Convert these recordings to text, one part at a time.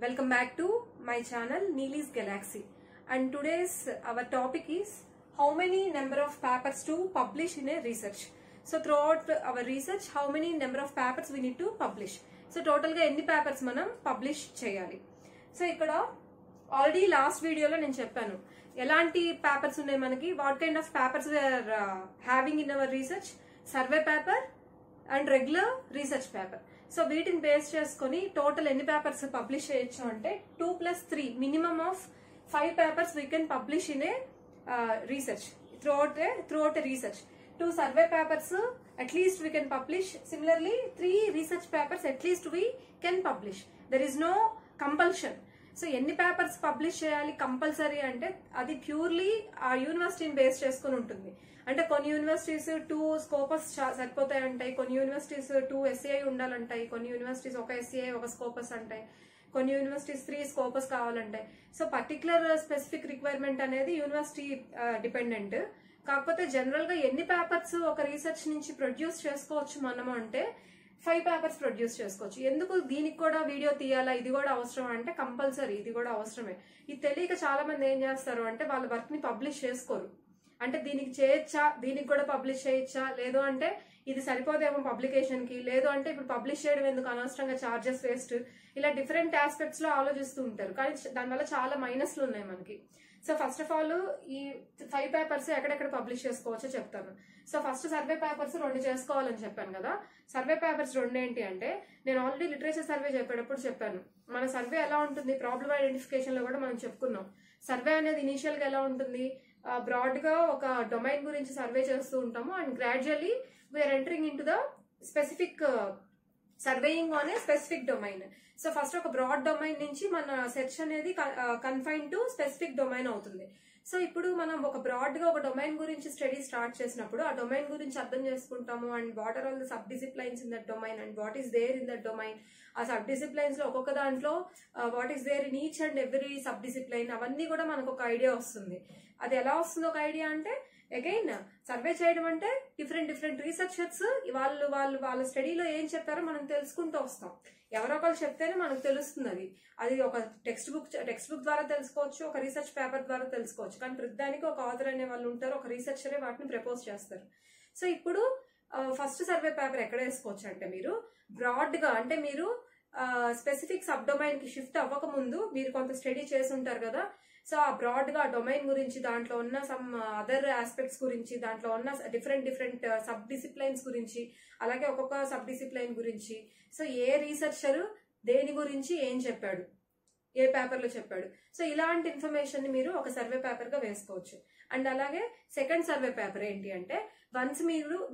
Welcome back to my channel Neely's Galaxy, and today's our topic is how many number of papers to publish in a research. So throughout our research, how many number of papers we need to publish. So total ga enni papers manam publish cheyali. So ikkada already last video lo nenu cheppanu elanti papers unnai manaki, what kind of papers we are having in our research, survey paper and regular research paper. So వీటిని base చేసుకొని total ఎన్ని papers publish చేయొచ్చు అంటే 2+3 minimum of 5 papers we can publish in a research throughout a research. 2 survey papers at least we can publish. Similarly 3 research papers at least we can publish. There is no compulsion. So ఎన్ని papers publish చేయాలి compulsory అంటే అది purely ఆ యూనివర్సిటీని base చేసుకుని ఉంటుంది. అంటే కొన్ని యూనివర్సిటీస్ 2 స్కోపస్ సరిపోతాయి అంటాయి, కొన్ని యూనివర్సిటీస్ 2 SCI ఉండాలంటాయి, కొన్ని యూనివర్సిటీస్ 1 SCI 1 స్కోపస్ అంటాయి, కొన్ని యూనివర్సిటీస్ 3 స్కోపస్ కావాలంటాయి. సో పర్టికులర్ స్పెసిఫిక్ రిక్వైర్మెంట్ అనేది యూనివర్సిటీ డిపెండెంట్. కాకపోతే జనరల్ గా ఎన్ని పేపర్స్ ఒక రీసెర్చ్ నుంచి ప్రొడ్యూస్ చేసుకోవచ్చు మనము అంటే 5 పేపర్స్ ప్రొడ్యూస్ చేసుకోవచ్చు. ఎందుకు దీనికి కూడా వీడియో తీయాలా, ఇది కూడా అవసరం అంటే కంపల్సరీ ఇది కూడా అవసరమే. ఇది తెలియక చాలా మంది ఏం చేస్తారు అంటే వాళ్ళ వర్క్ ని పబ్లిష్ చేసుకోరు. అంటే దీనికి చేయొచ్చా, దీనికి కూడా పబ్లిష్ చేయొచ్చా, లేదు అంటే ఇది సరిపోదేమో పబ్లికేషన్ కి, లేదు అంటే ఇప్పుడు పబ్లిష్ చేయడం ఎందుకు, అనవసరంగా చార్జెస్ వేస్ట్, ఇలా డిఫరెంట్ ఆస్పెక్ట్స్ లో ఆలోచిస్తూ ఉంటారు. కానీ దానివల్ల చాలా మైనస్లు ఉన్నాయి మనకి. సో ఫస్ట్ ఆఫ్ ఆల్ ఈ 5 పేపర్స్ ఎక్కడెక్కడ పబ్లిష్ చేసుకోవచ్చో చెప్తాను. సో ఫస్ట్ సర్వే పేపర్స్ 2 చేసుకోవాలని చెప్పాను కదా. సర్వే పేపర్స్ 2 ఏంటి అంటే, నేను ఆల్రెడీ లిటరేచర్ సర్వే చెప్పేటప్పుడు చెప్పాను. మన సర్వే ఎలా ఉంటుంది, ప్రాబ్లమ్ ఐడెంటిఫికేషన్ లో కూడా మనం చెప్పుకున్నాం. సర్వే అనేది ఇనీషియల్ గా ఎలా ఉంటుంది, బ్రాడ్ గా ఒక డొమైన్ గురించి సర్వే చేస్తూ ఉంటాము and gradually we are entering in to the specific surveying on a specific domain. So first ఒక బ్రాడ్ డొమైన్ నుంచి మన సెర్చ్ అనేది కన్ఫైన్ టు స్పెసిఫిక్ డొమైన్ అవుతుంది. సో ఇప్పుడు మనం ఒక బ్రాడ్ గా ఒక డొమైన్ గురించి స్టడీ స్టార్ట్ చేసినప్పుడు ఆ డొమైన్ గురించి అర్థం చేసుకుంటాము and what are all the sub disciplines in that domain and what is there in that domain. ఆ సబ్ డిసిప్లైన్స్ లో ఒక్కొక్క దాంట్లో what is there in each and every sub discipline, అవన్నీ కూడా మనకు ఒక ఐడియా వస్తుంది. అది ఎలా వస్తుంది ఒక ఐడియా అంటే, అగైన్ సర్వే చేయడం అంటే డిఫరెంట్ రీసెర్చర్స్ వాళ్ళ స్టడీలో ఏం చెప్పారో మనం తెలుసుకుంటూ వస్తాం. ఎవరో ఒకరు చెప్తేనే మనకు తెలుస్తుంది. అది ఒక టెక్స్ట్ బుక్ ద్వారా తెలుసుకోవచ్చు, ఒక రీసెర్చ్ పేపర్ ద్వారా తెలుసుకోవచ్చు. కానీ ప్రతిదానికి ఒక ఆథర్ అనే వాళ్ళు ఉంటారు, ఒక రీసెర్చరే వాటిని ప్రపోజ్ చేస్తారు. సో ఇప్పుడు ఫస్ట్ సర్వే పేపర్ ఎక్కడ వేసుకోవచ్చు అంటే, మీరు బ్రాడ్ గా అంటే మీరు స్పెసిఫిక్ సబ్ డొమైన్ కి షిఫ్ట్ అవ్వక ముందు మీరు కొంత స్టడీ చేసి ఉంటారు కదా. సో ఆ బ్రాడ్ గా డొమైన్ గురించి, దాంట్లో ఉన్న సమ్ అదర్ ఆస్పెక్ట్స్ గురించి, దాంట్లో ఉన్న డిఫరెంట్ సబ్ డిసిప్లైన్స్ గురించి, అలాగే ఒక్కొక్క సబ్ డిసిప్లైన్ గురించి, సో ఏ రీసెర్చర్ దేని గురించి ఏం చెప్పాడు, ఏ పేపర్ లో చెప్పాడు, సో ఇలాంటి ఇన్ఫర్మేషన్ ని మీరు ఒక సర్వే పేపర్ గా వేసుకోవచ్చు. అండ్ అలాగే సెకండ్ సర్వే పేపర్ ఏంటి అంటే, వన్స్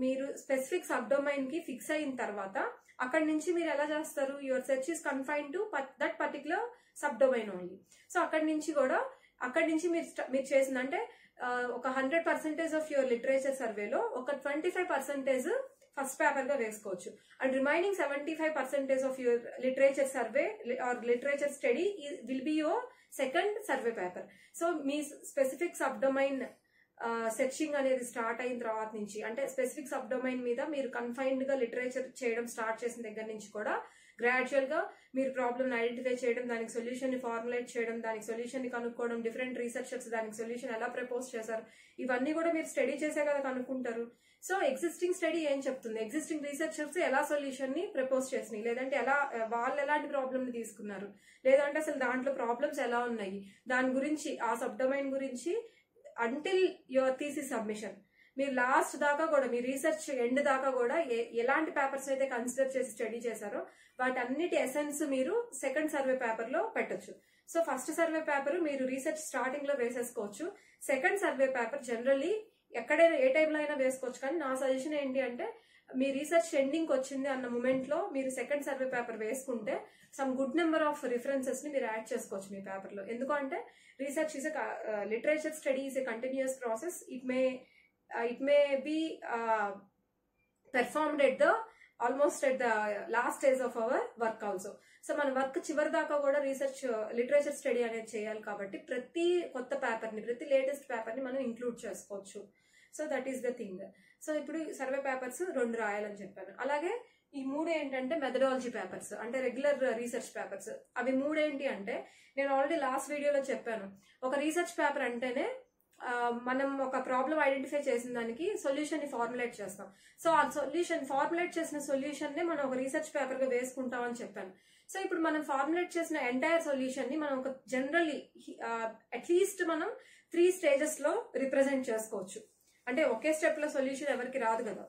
మీరు స్పెసిఫిక్ సబ్ డొమైన్ కి ఫిక్స్ అయిన తర్వాత అక్కడి నుంచి మీరు ఎలా చేస్తారు, your search is confine to that particular sub domain only. So అక్కడి నుంచి మీరు చేసిందంటే ఒక 100% ఆఫ్ యువర్ లిటరేచర్ సర్వేలో ఒక 25% ఫస్ట్ పేపర్ గా వేసుకోవచ్చు. And remaining 75% of your literature survey are literature study will be your second survey paper. So me specific sub domain searching అనేది స్టార్ట్ అయిన తర్వాత నుంచి, అంటే స్పెసిఫిక్ సబ్ డొమైన్ మీద మీరు కన్ఫైన్డ్ గా లిటరేచర్ చేయడం స్టార్ట్ చేసిన దగ్గర నుంచి కూడా గ్రాడ్యువల్ గా మీరు ప్రాబ్లమ్ ఐడెంటిఫై చేయడం, దానికి సొల్యూషన్ ని ఫార్ములేట్ చేయడం, దానికి సొల్యూషన్ ని కనుక్కోవడం, డిఫరెంట్ రీసెర్చర్స్ దానికి సొల్యూషన్ ఎలా ప్రపోజ్ చేశారు, ఇవన్నీ కూడా మీరు స్టడీ చేసే కదా కనుక్కుంటారు. సో ఎగ్జిస్టింగ్ స్టడీ ఏం చెప్తుంది, ఎగ్జిస్టింగ్ రీసెర్చర్స్ ఎలా సొల్యూషన్ ని ప్రపోజ్ చేసినాయి, లేదంటే వాళ్ళు ఎలాంటి ప్రాబ్లమ్ ని తీసుకున్నారు, లేదంటే అసలు దాంట్లో ప్రాబ్లమ్స్ ఎలా ఉన్నాయి, దాని గురించి ఆ సబ్ డొమైన్ గురించి అంటిల్ యువర్ థీసిస్ సబ్మిషన్, మీరు లాస్ట్ దాకా కూడా మీ రీసెర్చ్ ఎండ్ దాకా కూడా ఎలాంటి పేపర్స్ అయితే కన్సిడర్ చేసి స్టడీ చేశారో వాటన్నిటి ఎసెన్స్ మీరు సెకండ్ సర్వే పేపర్ లో పెట్టొచ్చు. సో ఫస్ట్ సర్వే పేపర్ మీరు రీసెర్చ్ స్టార్టింగ్ లో వేసేసుకోవచ్చు. సెకండ్ సర్వే పేపర్ జనరల్లీ ఎక్కడైనా ఏ టైంలో అయినా వేసుకోవచ్చు. కానీ నా సజెషన్ ఏంటి అంటే, మీ రీసెర్చ్ ఎండింగ్ వచ్చింది అన్న మూమెంట్ లో మీరు సెకండ్ సర్వే పేపర్ వేసుకుంటే some good number of references ని మీరు యాడ్ చేసుకోవచ్చు మీ పేపర్ లో. ఎందుకంటే research is literature study is a continuous process. It may be performed almost at the last stage of our work also. So మన work చివరి దాకా కూడా లిటరేచర్ స్టడీ అనేది చేయాలి కాబట్టి ప్రతి కొత్త పేపర్ ని, ప్రతి లేటెస్ట్ పేపర్ ని మనం ఇంక్లూడ్ చేసుకోవచ్చు. So that is the thing. So ఇప్పుడు సర్వే పేపర్స్ 2 రాయాలని చెప్పాను. అలాగే ఈ 3 ఏంటంటే మెథడాలజీ పేపర్స్, అంటే రెగ్యులర్ రీసెర్చ్ పేపర్స్. అవి 3 ఏంటి అంటే నేను ఆల్రెడీ లాస్ట్ వీడియోలో చెప్పాను. ఒక రీసెర్చ్ పేపర్ అంటేనే మనం ఒక ప్రాబ్లం ఐడెంటిఫై చేసిన దానికి సొల్యూషన్ ని ఫార్ములేట్ చేస్తాం. సో ఆ ఫార్ములేట్ చేసిన సొల్యూషన్ ని మనం ఒక రీసెర్చ్ పేపర్ గా వేసుకుంటాం అని చెప్పాను. సో ఇప్పుడు మనం ఫార్ములేట్ చేసిన ఎంటైర్ సొల్యూషన్ ని మనం ఒక జనరల్లీ అట్లీస్ట్ మనం 3 స్టేజెస్ లో రిప్రజెంట్ చేసుకోవచ్చు. అంటే ఒకే స్టెప్ లో సొల్యూషన్ ఎవరికి రాదు కదా.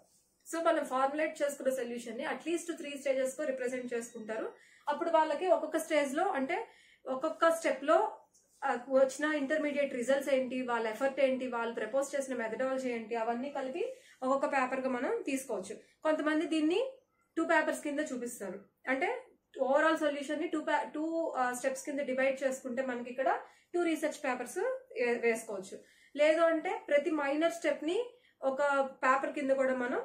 సో మనం ఫార్ములేట్ చేసుకున్న సొల్యూషన్ ని అట్లీస్ట్ 3 స్టేజెస్ తో రిప్రజెంట్ చేసుకుంటారు. అప్పుడు వాళ్ళకి ఒక్కొక్క స్టేజ్ లో, అంటే ఒక్కొక్క స్టెప్ లో వచ్చిన ఇంటర్మీడియట్ రిజల్ట్స్ ఏంటి, వాళ్ళ ఎఫర్ట్ ఏంటి, వాళ్ళు ప్రపోజ్ చేసిన మెథడాలజీ ఏంటి, అవన్నీ కలిపి ఒక్కొక్క పేపర్ గా మనం తీసుకోవచ్చు. కొంతమంది దీన్ని 2 పేపర్స్ కింద చూపిస్తారు. అంటే ఓవరాల్ సొల్యూషన్ ని 2 స్టెప్స్ కింద డివైడ్ చేసుకుంటే మనకి ఇక్కడ 2 రీసెర్చ్ పేపర్స్ వేసుకోవచ్చు. లేదు అంటే ప్రతి మైనర్ స్టెప్ ని ఒక పేపర్ కింద కూడా మనం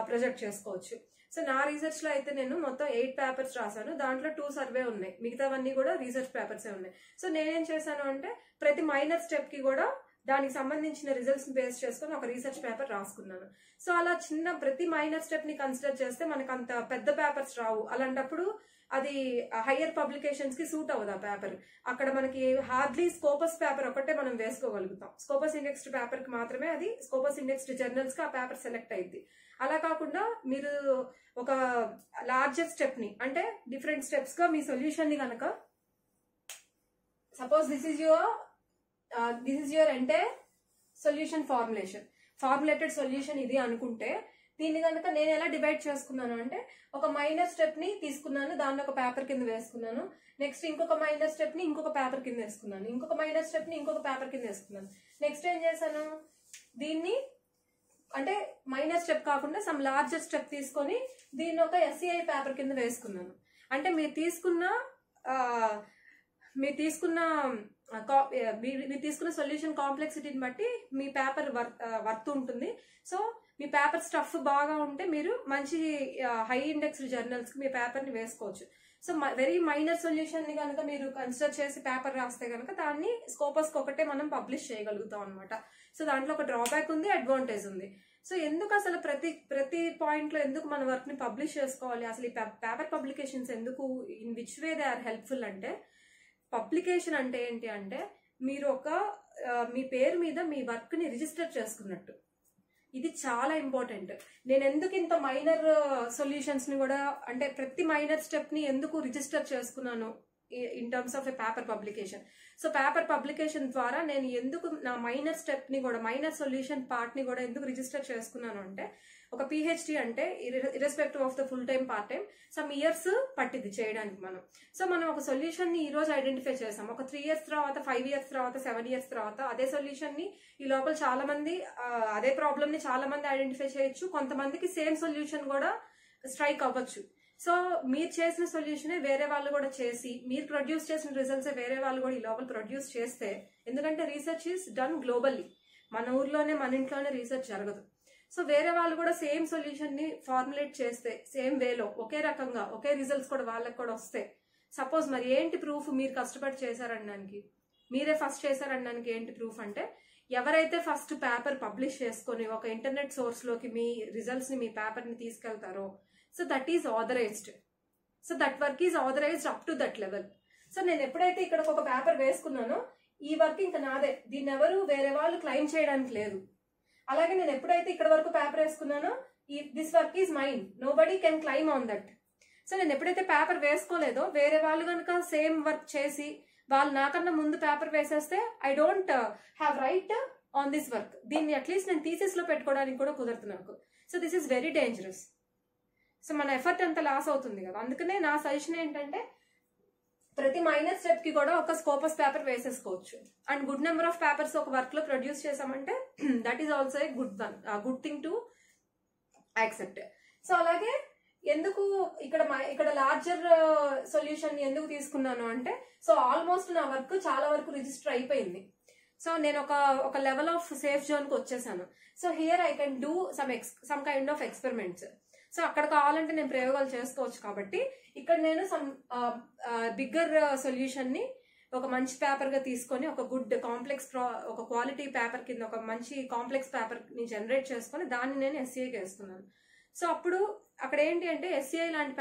ప్రొజెక్ట్ చేసుకోవచ్చు. సో నా రీసెర్చ్ లో అయితే నేను మొత్తం 8 పేపర్స్ రాశాను. దాంట్లో 2 సర్వే ఉన్నాయి, మిగతావన్నీ కూడా రీసెర్చ్ పేపర్సే ఉన్నాయి. సో నేనేం చేశాను అంటే ప్రతి మైనర్ స్టెప్ కి కూడా దానికి సంబంధించిన రిజల్ట్స్ బేస్ చేసుకుని ఒక రీసెర్చ్ పేపర్ రాసుకున్నాను. సో అలా చిన్న ప్రతి మైనర్ స్టెప్ ని కన్సిడర్ చేస్తే మనకు అంత పెద్ద పేపర్స్ రావు. అలాంటప్పుడు అది హయ్యర్ పబ్లికేషన్స్ కి సూట్ అవ్వదు ఆ పేపర్. అక్కడ మనకి హార్డ్లీ స్కోపస్ పేపర్ ఒకటే మనం వేసుకోగలుగుతాం. స్కోపస్ ఇండెక్స్డ్ పేపర్ కి మాత్రమే అది స్కోపస్ ఇండెక్స్డ్ జర్నల్స్ కి ఆ పేపర్ సెలెక్ట్ అయింది. అలా కాకుండా మీరు ఒక లార్జర్ స్టెప్ ని, అంటే డిఫరెంట్ స్టెప్స్ గా మీ సొల్యూషన్ ని కనుక, సపోజ్ దిస్ ఈజ్ యువర్ అంటే సొల్యూషన్ ఫార్ములేటెడ్ సొల్యూషన్ ఇది అనుకుంటే, దీన్ని కనుక నేను ఎలా డివైడ్ చేసుకున్నాను అంటే ఒక మైనర్ స్టెప్ ని తీసుకున్నాను, దాన్ని ఒక పేపర్ కింద వేసుకున్నాను. నెక్స్ట్ ఇంకొక మైనర్ స్టెప్ ని ఇంకొక పేపర్ కింద వేసుకున్నాను, ఇంకొక మైనర్ స్టెప్ ని ఇంకొక పేపర్ కింద వేసుకున్నాను. నెక్స్ట్ ఏం చేశాను, దీన్ని అంటే మైనర్ స్టెప్ కాకుండా సమ్ లార్జర్ స్టెప్ తీసుకొని దీన్ని ఒక ఎస్సీఐ పేపర్ కింద వేసుకున్నాను. అంటే మీరు తీసుకున్న సొల్యూషన్ కాంప్లెక్సిటీని బట్టి మీ పేపర్ వర్త్ ఉంటుంది. సో మీ పేపర్ స్టఫ్ బాగా ఉంటే మీరు మంచి హై ఇండెక్స్డ్ జర్నల్స్ కి మీ పేపర్ ని వేసుకోవచ్చు. సో వెరీ మైనర్ సొల్యూషన్ ని కనుక మీరు కన్సిడర్ చేసి పేపర్ రాస్తే కనుక దాన్ని స్కోపస్ కి ఒకటే మనం పబ్లిష్ చేయగలుగుతాం అనమాట. సో దాంట్లో ఒక డ్రాబ్యాక్ ఉంది, అడ్వాంటేజ్ ఉంది. సో ఎందుకు అసలు ప్రతి పాయింట్ లో ఎందుకు మన వర్క్ ని పబ్లిష్ చేసుకోవాలి, అసలు ఈ పేపర్ పబ్లికేషన్స్ ఎందుకు, in which way they are helpful అంటే, పబ్లికేషన్ అంటే ఏంటి అంటే మీరు మీ పేరు మీద మీ వర్క్ ని రిజిస్టర్ చేసుకున్నట్టు. ఇది చాలా ఇంపార్టెంట్. నేను ఎందుకు ఇంత మైనర్ సొల్యూషన్స్ ని కూడా, అంటే ప్రతి మైనర్ స్టెప్ ని ఎందుకు రిజిస్టర్ చేసుకున్నాను in terms of a paper publication. So paper publication ద్వారా నేను ఎందుకు నా మైనర్ స్టెప్ ని కూడా, మైనర్ సొల్యూషన్ పార్ట్ ని కూడా ఎందుకు రిజిస్టర్ చేసుకున్నాను అంటే, ఒక పిహెచ్డి అంటే irrespective of the full time part time some years పట్టింది చేయడానికి మనం. సో మనం ఒక సొల్యూషన్ ని ఈ రోజు ఐడెంటిఫై చేసాం, ఒక 3 ఇయర్స్ తర్వాత, 5 ఇయర్స్ తర్వాత, 7 ఇయర్స్ తర్వాత అదే సొల్యూషన్ ని ఈ లోపల చాలా మంది అదే ప్రాబ్లమ్ ని చాలా మంది ఐడెంటిఫై చేయొచ్చు. కొంతమందికి సేమ్ సొల్యూషన్ కూడా స్ట్రైక్ అవ్వచ్చు. సో మీరు చేసిన సొల్యూషన్ వేరే వాళ్ళు కూడా చేసి, మీరు ప్రొడ్యూస్ చేసిన రిజల్ట్స్ వేరే వాళ్ళు కూడా ఈ లోపల ప్రొడ్యూస్ చేస్తే, ఎందుకంటే రీసెర్చ్ ఈస్ డన్ గ్లోబల్లీ, మన ఊర్లోనే మన ఇంట్లోనే రీసెర్చ్ జరగదు. సో వేరే వాళ్ళు కూడా సేమ్ సొల్యూషన్ ని ఫార్ములేట్ చేస్తే, సేమ్ వేలో ఒకే రకంగా ఒకే రిజల్ట్స్ కూడా వాళ్ళకి కూడా వస్తే, సపోజ్ మరి ఏంటి ప్రూఫ్ మీరు కష్టపడి చేశారనడానికి, మీరే ఫస్ట్ చేశారనడానికి ఏంటి ప్రూఫ్ అంటే, ఎవరైతే ఫస్ట్ పేపర్ పబ్లిష్ చేసుకొని ఒక ఇంటర్నెట్ సోర్స్ లోకి మీ రిజల్ట్స్ ని, మీ పేపర్ ని తీసుకెళ్తారో, so that is authorised. So that work is authorised up to that level. So నేను ఎప్పుడైతే ఇక్కడ ఒక పేపర్ వేసుకున్నానో ఈ వర్క్ ఇంకా నాదే, దీన్ని ఎవరు వేరే వాళ్ళు క్లెయిమ్ చేయడానికి లేదు. అలాగే నేను ఎప్పుడైతే ఇక్కడ వరకు పేపర్ వేసుకున్నానో this work is mine, nobody can claim on that. So నేను ఎప్పుడైతే పేపర్ వేసుకోలేదో వేరే వాళ్ళు కనుక సేమ్ వర్క్ చేసి వాళ్ళు నాకన్నా ముందు పేపర్ వేసేస్తే I don't have right on this work. దీన్ని అట్లీస్ట్ నేను థీసిస్ లో పెట్టుకోవడానికి కూడా కుదరదు నాకు. So this is very dangerous. So మన ఎఫర్ట్ అంతా లాస్ అవుతుంది కదా. అందుకనే నా సజెషన్ ఏంటంటే ప్రతి మైనర్ స్టెప్ కి కూడా ఒక స్కోపస్ పేపర్ వేసేసుకోవచ్చు. And good number of papers ఒక వర్క్ లో ప్రొడ్యూస్ చేసామంటే that is also a good thing to accept. So అలాగే ఎందుకు ఇక్కడ లార్జర్ సొల్యూషన్ ఎందుకు తీసుకున్నాను అంటే, సో ఆల్మోస్ట్ నా వర్క్ చాలా వరకు రిజిస్టర్ అయిపోయింది. సో నేను ఒక లెవెల్ ఆఫ్ సేఫ్ జోన్ కి వచ్చేసాను. So here I can do some kind of experiments. So అక్కడ కావాలంటే నేను ప్రయోగాలు చేసుకోవచ్చు. కాబట్టి ఇక్కడ నేను సమ్ బిగ్గర్ సొల్యూషన్ ని ఒక మంచి పేపర్ గా తీసుకొని ఒక గుడ్ కాంప్లెక్స్ ఒక క్వాలిటీ పేపర్ కింద ఒక మంచి కాంప్లెక్స్ పేపర్ ని జనరేట్ చేసుకొని దాన్ని నేను ఎస్సీఐకి వేస్తున్నాను. సో అప్పుడు అక్కడ ఏంటి అంటే SCI లాంటి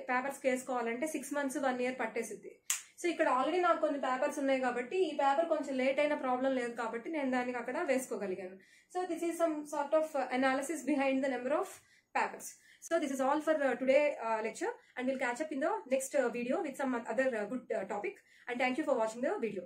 పేపర్స్ వేసుకోవాలంటే 6 months 1 year పట్టేసిద్ది. సో ఇక్కడ ఆల్రెడీ నాకు కొన్ని పేపర్స్ ఉన్నాయి కాబట్టి ఈ పేపర్ కొంచెం లేట్ అయిన ప్రాబ్లం లేదు కాబట్టి నేను దానికి అక్కడ వేసుకోగలిగాను. So this is some sort of analysis behind the number of papers. So this is all for today lecture, and we'll catch up in the next video with some other good topic, and thank you for watching the video.